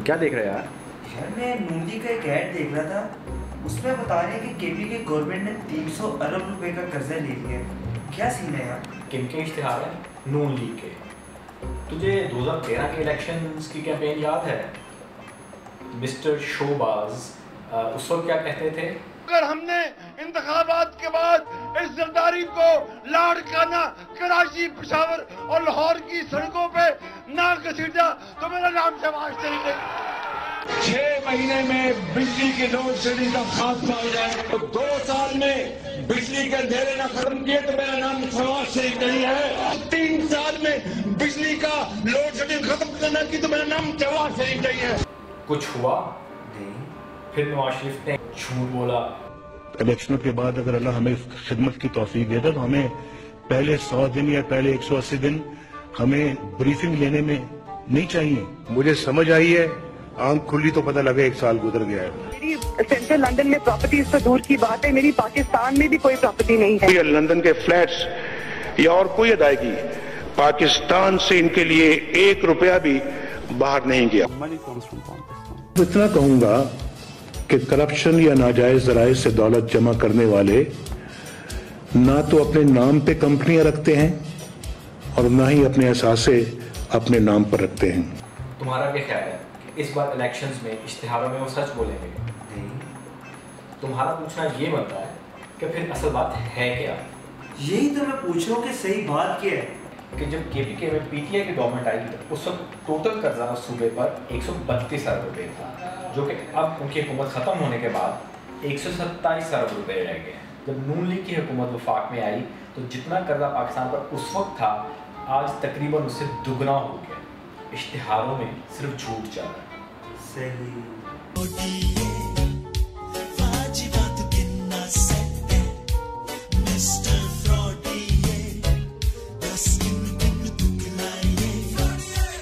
क्या देख रहे हैं यार? यार मैं नून का एक ऐड देख रहा था, उसमें बता रहे हैं कि केपी के गवर्नमेंट ने 300 अरब रुपए का कर्जा ले लिया है। क्या सीन है यार? किनके इश्तिहार है? नून लीग के। तुझे 2013 के इलेक्शंस की कैंपेन याद है? मिस्टर शोबाज उस वक्त क्या कहते थे? अगर हमने इंतखाबात के बाद इस जरदारी को लाड़काना, कराची, पेशावर और लाहौर की सड़कों पे ना घसीटा तो मेरा नाम शहबाज शरीफ नहीं। 6 महीने में बिजली के लोड शेडिंग का खात्मा हो जाए तो 2 साल में बिजली के अंधेरे ना खत्म किए तो मेरा नाम शहबाज शरीफ नहीं है। 3 साल में बिजली का लोड शेडिंग खत्म करना की तो मेरा नाम शहबाज शरीफ नहीं है। कुछ हुआ नहीं। फिर नवाज शरीफ ने झूठ बोला। इलेक्शन के बाद अगर अल्लाह हमें खिदमत की तौफीक देता तो हमें पहले 100 दिन या पहले 180 दिन हमें ब्रीफिंग लेने में नहीं चाहिए। मुझे समझ आई है, आंख खुली तो पता लगे 1 साल गुजर गया है। मेरी सेंट्रल लंदन में प्रॉपर्टीज तो दूर की बात है, मेरी पाकिस्तान में भी कोई प्रॉपर्टी नहीं है। लंदन के फ्लैट्स या और कोई अदायगी पाकिस्तान से इनके लिए 1 रुपया भी बाहर नहीं गया। इतना कहूंगा कि करप्शन या नाजायज जराए से दौलत जमा करने वाले ना तो अपने नाम पे कंपनियां रखते हैं और ना ही अपने असासे अपने नाम पर रखते हैं। तुम्हारा क्या ख्याल है कि इस बार इलेक्शंस में इश्तिहारों में वो सच बोलेंगे? नहीं। तुम्हारा पूछना ये बनता है कि फिर असल बात है क्या? यही तो मैं पूछ रहा हूँ कि सही बात क्या है? कि जब केपीके में पीटीआई की गवर्नमेंट आई तो उस वक्त टोटल कर्जा सूबे पर 132 अरब रुपये था, जो कि अब उनकी हुकूमत ख़त्म होने के बाद 127 अरब रुपये रह गए। जब नून लीग की हुकूमत वफाक में आई तो जितना कर्जा पाकिस्तान पर उस वक्त था आज तकरीबन उससे दुगना हो गया। इश्तिहारों में सिर्फ झूठ चल रहा है। सही।